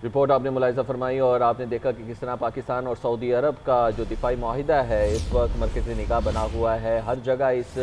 Report آپ نے ملاحظہ فرمائی اور آپ نے دیکھا کہ کس طرح پاکستان اور سعودی عرب کا جو دفاعی معاہدہ ہے اس وقت مرکز نگاہ بنا ہوا ہے. ہر جگہ اس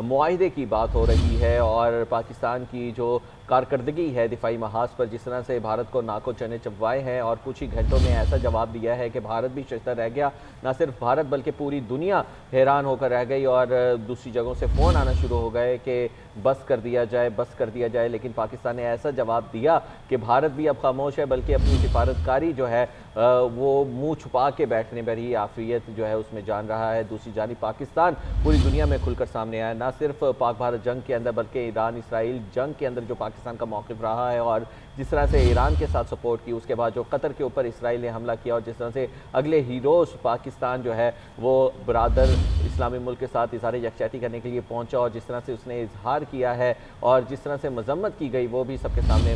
معاہدے کی بات ہو رہی ہے اور پاکستان کی جو کارکردگی ہے دفاعی محاذ پر، جس طرح سے بھارت کو ناکو چنے چبوائے ہیں اور کچھ ہی گھنٹوں میں ایسا جواب دیا ہے کہ بھارت بھی ششدر رہ گیا. نہ صرف بھارت بلکہ پوری دنیا حیران ہو کر رہ گئی اور دوسری جگہوں سے فون آنا شروع ہو گئے کہ بس کر دیا جائے، بس کر دیا جائے. لیکن پاکستان نے ایسا جواب دیا کہ بھارت بھی اب خاموش ہے، بلکہ اپنی سفارتکاری جو ہے وہ منہ چھپا کے بیٹھنے پر ہی عافیت جو ہے اس میں جان رہا ہے. دوسری جانب پاکستان پوری دنیا میں کھل کر سامنے آیا، نہ صرف پاک بھارت جنگ کے اندر بلکہ ایران اسرائیل جنگ کے اندر جو پاکستان کا موقف رہا ہے اور جس طرح سے ایران کے ساتھ سپورٹ کی، اس کے بعد جو قطر کے اوپر اسرائیل نے حملہ کیا اور جس طرح سے اگلے ہی روز پاکستان جو ہے وہ برادر اسلامی ملک کے ساتھ اظہار یکجہتی کرنے کے لیے پہنچا اور جس طرح سے اس نے اظہار کیا ہے اور جس طرح سے مذمت کی گئی وہ بھی سب کے سامنے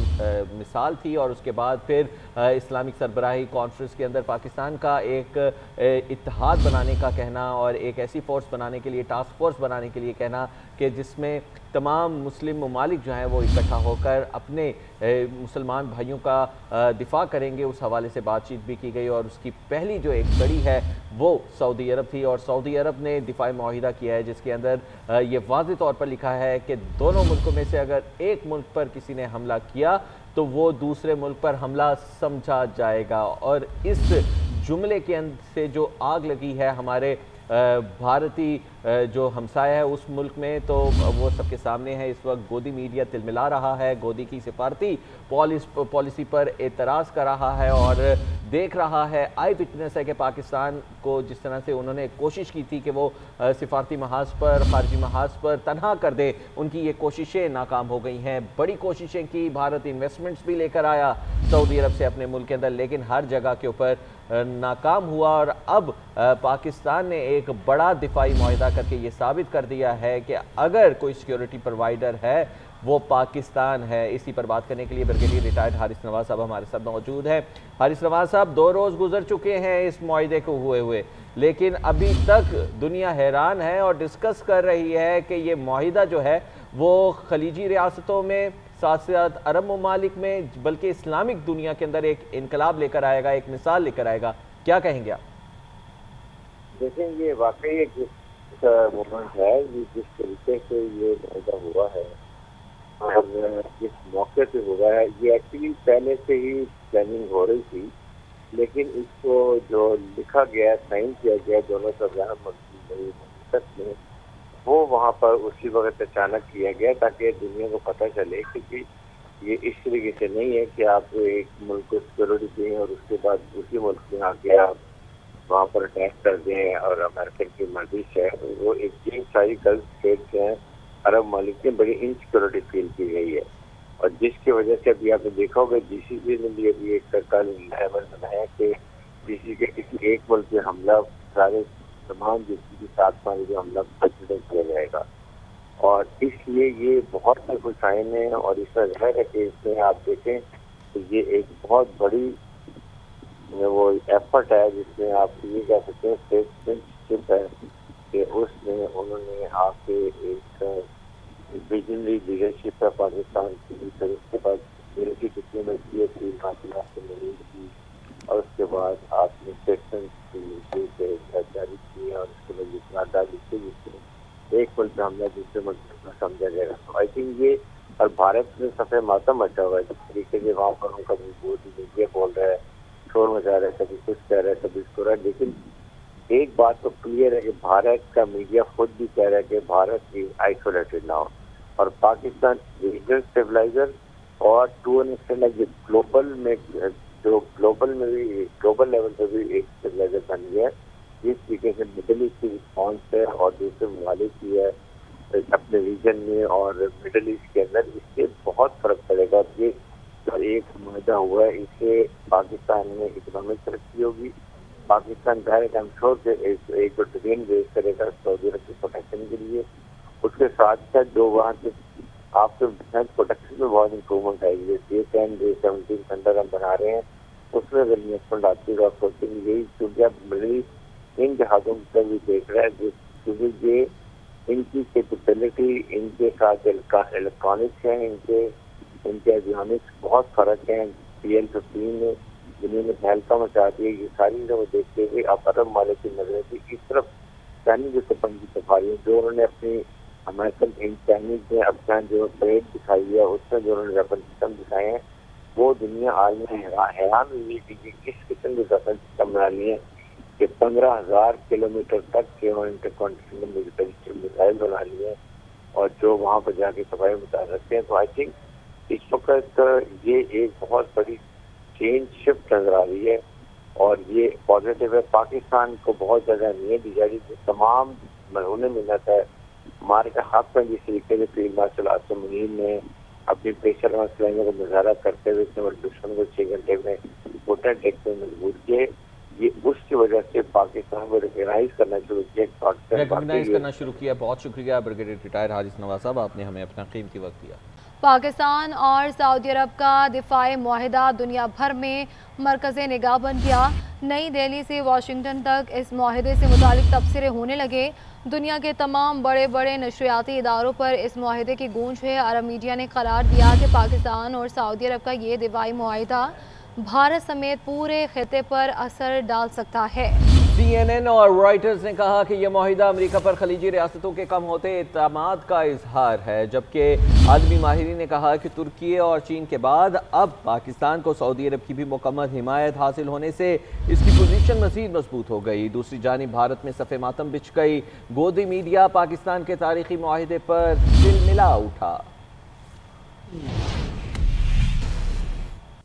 مثال تھی. اور اس کے بعد پھر اسلامک سربراہی کانفرنس کے اندر پاکستان کا ایک اتحاد بنانے کا کہنا اور ایک ایسی فورس بنانے کے لیے، ٹاسک فورس بنانے کے لیے کہنا کہ جس میں تمام مسلم ممالک جو ہیں وہ اکٹھا ہو کر اپنے مسلمان بھائیوں کا دفاع کریں گے، اس حوالے سے بات چیت بھی کی گئی. اور اس کی پہلی جو ایک کڑی ہے وہ سعودی عرب تھی اور سعودی عرب نے دفاعی معاہدہ کیا ہے جس کے اندر یہ واضح طور پر لکھا ہے کہ دونوں ملکوں میں سے اگر ایک ملک پر کسی نے حملہ کیا تو وہ دوسرے ملک پر حملہ سمجھا جائے گا. اور اس جملے کے اندر سے جو آگ لگی ہے ہمارے بھارتی جو ہمسایہ ہے اس ملک میں، تو وہ سب کے سامنے ہے. اس وقت گودی میڈیا تلملا رہا ہے، گودی کی سفارتی پالیسی پر اعتراض کر رہا ہے اور دیکھ رہا ہے، آئی وٹنس ہے کہ پاکستان کو جس طرح سے انہوں نے کوشش کی تھی کہ وہ سفارتی محاذ پر، خارجی محاذ پر تنہا کر دے، ان کی یہ کوششیں ناکام ہو گئی ہیں. بڑی کوششیں کی، بھارت انویسٹمنٹس بھی لے کر آیا سعودی عرب سے اپنے ملک کے اندر، لیکن ہر جگہ کے اوپر ناکام ہوا. اور اب پاکستان نے ایک بڑا دفاعی معاہدہ کر کے یہ ثابت کر دیا ہے کہ اگر کوئی سیکیورٹی پروائیڈر ہے وہ پاکستان ہے. اسی پر بات کرنے کے لیے بریگیڈیئر ریٹائرڈ حارث نواز صاحب ہمارے ساتھ موجود ہیں. حارث نواز صاحب، 2 روز گزر چکے ہیں اس معاہدے کو ہوئے لیکن ابھی تک دنیا حیران ہے اور ڈسکس کر رہی ہے کہ یہ معاہدہ جو ہے وہ خلیجی ریاستوں میں، ساتھ ساتھ عرب ممالک میں، بلکہ اسلامک دنیا کے اندر ایک انقلاب لے کر آئے گا، ایک مثال لے کر آئے گا. کیا کہیں گے آپ؟ دیکھیں، یہ واقعی ایک مومنٹ ہے جس طریقے سے یہ معاہدہ ہوا ہے اور جس موقع پہ ہوا ہے. یہ ایکچولی پہلے سے ہی پلاننگ ہو رہی تھی، لیکن اس کو جو لکھا گیا، سائن کیا گیا دونوں سربراہ مملکت میں، وہ وہاں پر اسی وقت اچانک کیا گیا تاکہ دنیا کو پتہ چلے، کیونکہ یہ اس طریقے سے نہیں ہے کہ آپ ایک ملک کو سیکورٹی دیں اور اس کے بعد دوسرے ملک میں آ کے آپ وہاں پر اٹیک کر دیں. اور امریکن کی مرضی ہے، وہ ایک ساری گلف اسٹیٹس ہیں عرب ممالک میں، بڑی انسیکورٹی فیل کی گئی ہے. اور جس کی وجہ سے ابھی آپ نے دیکھا ہوگا جی سی سی نے بھی ابھی ایک کل لیول بنایا کہ جی سی کے کسی ایک ملک پہ حملہ سارے تمام جی سی کے ساتھ جو حملہ کنسیڈر کیا جائے گا. اور اس لیے یہ بہت کچھ سائن ہے اور اس کا ظاہر ہے کہ اس میں آپ دیکھیں تو یہ ایک بہت بڑی وہ ایفرٹ ہے جس میں آپ یہ کہہ سکتے ہیں اسٹیٹسمینشپ ہے کہ اس میں انہوں نے آ کے ایک ویژنری لیڈرشپ ہے پاکستان کی. پھر اس کے بعد ملٹری ڈپلومیسی کی حاصلات سے ملی کی اور اس کے بعد آپ نے اسٹیٹمنٹ جاری کی اور اس کے بعد اطلاعات لکھی جس میں ایک ملک پہ حملہ دوسرے ملک میں سمجھا جائے گا. تو آئی تھنک یہ اور بھارت میں صفحہ ماتم مچا ہوا ہے جس طریقے سے وہاں پر ان کا میڈیا بول رہا ہے، شور مچا رہا ہے، کبھی کچھ کہہ رہا ہے، کبھی اس کو رہا ہے. لیکن ایک بات تو کلیئر ہے کہ بھارت کا میڈیا خود بھی کہہ رہا ہے کہ بھارت از آئسولیٹڈ ناؤ اور پاکستان ریجنل اسٹیبلائزر اور ٹو این ایکسٹینٹ گلوبل میں جو گلوبل لیول پہ بھی ایک اسٹیبلائزر بن گیا ہے. جس طریقے سے مڈل ایسٹ کی رسپانس ہے اور دوسرے ممالک کی ہے اپنے ریجن میں اور مڈل ایسٹ کے اندر، اس سے بہت فرق پڑے گا. یہ جو ایک معاہدہ ہوا ہے اس سے پاکستان میں اکنامک ترقی ہوگی. پاکستان ڈائریکٹ ایم شور کے ایک ٹرین ریز کرے گا سعودی عرب کی پروٹیکشن کے لیے. اس کے ساتھ ساتھ جو وہاں کے آپ کے ڈیفینس پروٹیکشن میں بہت امپروومنٹ آئے گی. J-10 سینٹر ہم بنا رہے ہیں، اس میں اگر انویسٹمنٹ آتی ہے تو آپ سوچیں گے یہی کیونکہ اب مڈل ان جہازوں کی بھی دیکھ رہا ہے کیونکہ یہ ان کی کیپیبلٹی، ان کے ساتھ الیکٹرانکس ہیں، ان کے ایویونکس بہت فرق ہیں PL-15 دنیا میں تہلکہ مچا دی ہے، یہ ساری چیزوں کو دیکھتے ہوئے اب عرب ممالک کی نظریں تھی اس طرف چائنیز ویپن کی سفاری جو انہوں نے اپنی امریکن چائنیز میں اپنا جو پریڈ دکھائی ہے اس میں جو انہوں نے ویپن سسٹم دکھائے ہیں وہ دنیا عالمی حیران ہوئی تھی کہ کس قسم کے ویپن سسٹم بنا لیے کہ 15,000 کلومیٹر تک کے انٹر کانٹیننٹل میزائل بنا لیے اور جو وہاں پر جا کے صفائی بتا سکتے ہیں. تو آئی تھنک اس وقت یہ ایک بہت بڑی چینج شفٹ نظر آ رہی ہے اور یہ پازیٹیو ہے. پاکستان کو بہت زیادہ اہمیت دی جا رہی ہے. تمام مرہون منت ہے ہمارے کا حق میں جس طریقے سے فیلڈ مارشل عاصم منیر نے اپنی پیشہ مسئلہ کو مظاہرہ کرتے ہوئے دشمن کو 6 گھنٹے میں ووٹر ٹیکس میں مجبور کیے، یہ اس کی وجہ سے پاکستان کو ریکگنائز کرنا شروع کیا. بہت شکریہ بریگیڈیئر ریٹائر حارث نواز صاحب، آپ نے ہمیں اپنا قیمتی وقت دیا. پاکستان اور سعودی عرب کا دفاعی معاہدہ دنیا بھر میں مرکز نگاہ بن گیا. نئی دہلی سے واشنگٹن تک اس معاہدے سے متعلق تبصرے ہونے لگے. دنیا کے تمام بڑے بڑے نشریاتی اداروں پر اس معاہدے کی گونج ہے. عرب میڈیا نے قرار دیا کہ پاکستان اور سعودی عرب کا یہ دفاعی معاہدہ بھارت سمیت پورے خطے پر اثر ڈال سکتا ہے. CNN اور رائٹرز نے کہا کہ یہ معاہدہ امریکہ پر خلیجی ریاستوں کے کم ہوتے اعتماد کا اظہار ہے، جبکہ عالمی ماہرین نے کہا کہ ترکی اور چین کے بعد اب پاکستان کو سعودی عرب کی بھی مکمل حمایت حاصل ہونے سے اس کی پوزیشن مزید مضبوط ہو گئی. دوسری جانب بھارت میں صف ماتم بچھ گئی. گودی میڈیا پاکستان کے تاریخی معاہدے پر تلملا اٹھا.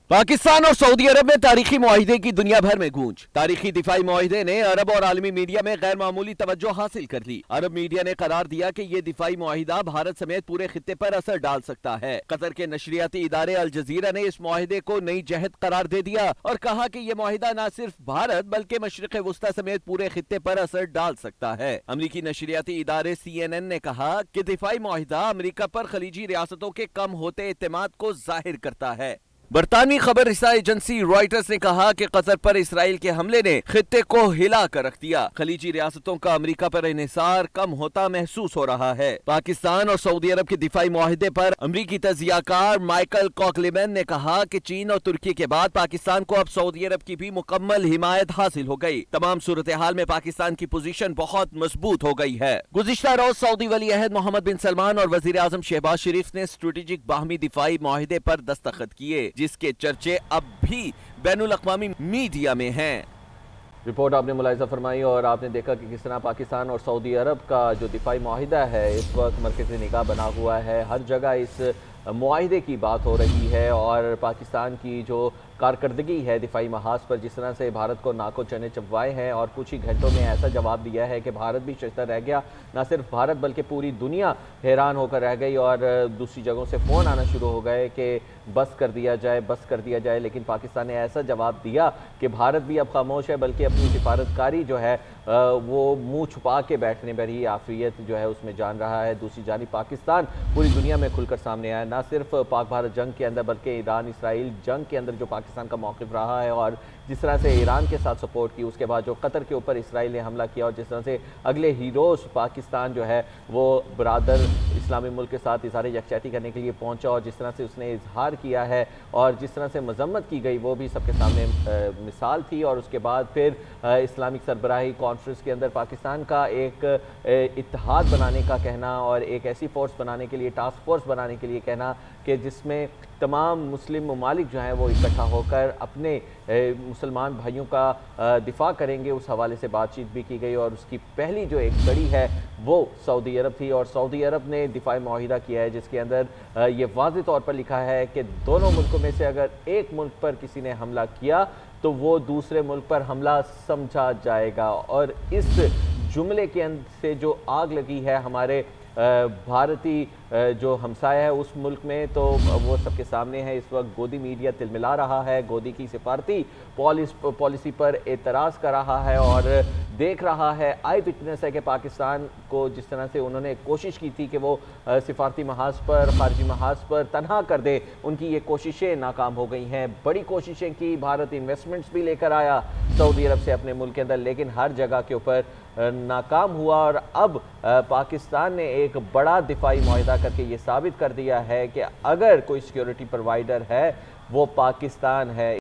پاکستان اور سعودی عرب میں تاریخی معاہدے کی دنیا بھر میں گونج. تاریخی دفاعی معاہدے نے عرب اور عالمی میڈیا میں غیر معمولی توجہ حاصل کر لی. عرب میڈیا نے قرار دیا کہ یہ دفاعی معاہدہ بھارت سمیت پورے خطے پر اثر ڈال سکتا ہے. قطر کے نشریاتی ادارے الجزیرہ نے اس معاہدے کو نئی جہت قرار دے دیا اور کہا کہ یہ معاہدہ نہ صرف بھارت بلکہ مشرق وسطی سمیت پورے خطے پر اثر ڈال سکتا ہے. امریکی نشریاتی ادارے CNN نے کہا کہ دفاعی معاہدہ امریکہ پر خلیجی ریاستوں کے کم ہوتے اعتماد کو ظاہر کرتا ہے. برطانوی خبر رساں ایجنسی رائٹرز نے کہا کہ قطر پر اسرائیل کے حملے نے خطے کو ہلا کر رکھ دیا. خلیجی ریاستوں کا امریکہ پر انحصار کم ہوتا محسوس ہو رہا ہے. پاکستان اور سعودی عرب کے دفاعی معاہدے پر امریکی تجزیہ کار مائیکل کوکلیمن نے کہا کہ چین اور ترکی کے بعد پاکستان کو اب سعودی عرب کی بھی مکمل حمایت حاصل ہو گئی. تمام صورتحال میں پاکستان کی پوزیشن بہت مضبوط ہو گئی ہے. گزشتہ روز سعودی ولی عہد محمد بن سلمان اور وزیر اعظم شہباز شریف نے اسٹریٹجک باہمی دفاعی معاہدے پر دستخط کیے جس کے چرچے اب بھی بین الاقوامی میڈیا میں ہیں. رپورٹ آپ نے ملاحظہ فرمائی اور آپ نے دیکھا کہ کس طرح پاکستان اور سعودی عرب کا جو دفاعی معاہدہ ہے اس وقت مرکز نگاہ بنا ہوا ہے. ہر جگہ اس معاہدے کی بات ہو رہی ہے اور پاکستان کی جو کارکردگی ہے دفاعی محاذ پر جس طرح سے بھارت کو ناکو چنے چبوائے ہیں اور کچھ ہی گھنٹوں میں ایسا جواب دیا ہے کہ بھارت بھی ششدر رہ گیا. نہ صرف بھارت بلکہ پوری دنیا حیران ہو کر رہ گئی اور دوسری جگہوں سے فون آنا شروع ہو گئے کہ بس کر دیا جائے. لیکن پاکستان نے ایسا جواب دیا کہ بھارت بھی اب خاموش ہے بلکہ اپنی سفارتکاری جو ہے وہ منہ چھپا کے بیٹھنے پر ہی آفریت جو ہے اس میں جان رہا ہے. دوسری جانب پاکستان پوری دنیا میں کھل کر سامنے آیا. نہ صرف پاک بھارت جنگ کے اندر بلکہ ایران اسرائیل جنگ کے اندر جو پاکستان کا موقف رہا ہے اور جس طرح سے ایران کے ساتھ سپورٹ کی، اس کے بعد جو قطر کے اوپر اسرائیل نے حملہ کیا اور جس طرح سے اگلے ہی روز پاکستان جو ہے وہ برادر اسلامی ملک کے ساتھ اظہار یکجہتی کرنے کے لیے پہنچا اور جس طرح سے اس نے اظہار کیا ہے اور جس طرح سے مذمت کی گئی وہ بھی سب کے سامنے مثال تھی. اور اس کے بعد پھر اسلامک سربراہی کانفرنس کے اندر پاکستان کا ایک اتحاد بنانے کا کہنا اور ایک ایسی فورس بنانے کے لیے ٹاسک فورس بنانے کے لیے کہنا کہ جس میں تمام مسلم ممالک جو ہیں وہ اکٹھا ہو کر اپنے مسلمان بھائیوں کا دفاع کریں گے، اس حوالے سے بات چیت بھی کی گئی. اور اس کی پہلی جو ایک کڑی ہے وہ سعودی عرب تھی اور سعودی عرب نے دفاعی معاہدہ کیا ہے جس کے اندر یہ واضح طور پر لکھا ہے کہ دونوں ملکوں میں سے اگر ایک ملک پر کسی نے حملہ کیا تو وہ دوسرے ملک پر حملہ سمجھا جائے گا. اور اس جملے کے اندر سے جو آگ لگی ہے ہمارے بھارتی جو ہمسایہ ہے اس ملک میں تو وہ سب کے سامنے ہے. اس وقت گودی میڈیا تلملا رہا ہے، گودی کی سفارتی پالیسی پر اعتراض کر رہا ہے اور دیکھ رہا ہے، آئی وٹنس ہے کہ پاکستان کو جس طرح سے انہوں نے کوشش کی تھی کہ وہ سفارتی محاذ پر خارجی محاذ پر تنہا کر دے، ان کی یہ کوششیں ناکام ہو گئی ہیں. بڑی کوششیں کی، بھارت انویسٹمنٹس بھی لے کر آیا سعودی عرب سے اپنے ملک کے اندر، لیکن ہر جگہ کے اوپر ناکام ہوا. اور اب پاکستان نے ایک بڑا دفاعی معاہدہ کر کے یہ ثابت کر دیا ہے کہ اگر کوئی سیکیورٹی پروائیڈر ہے وہ پاکستان ہے।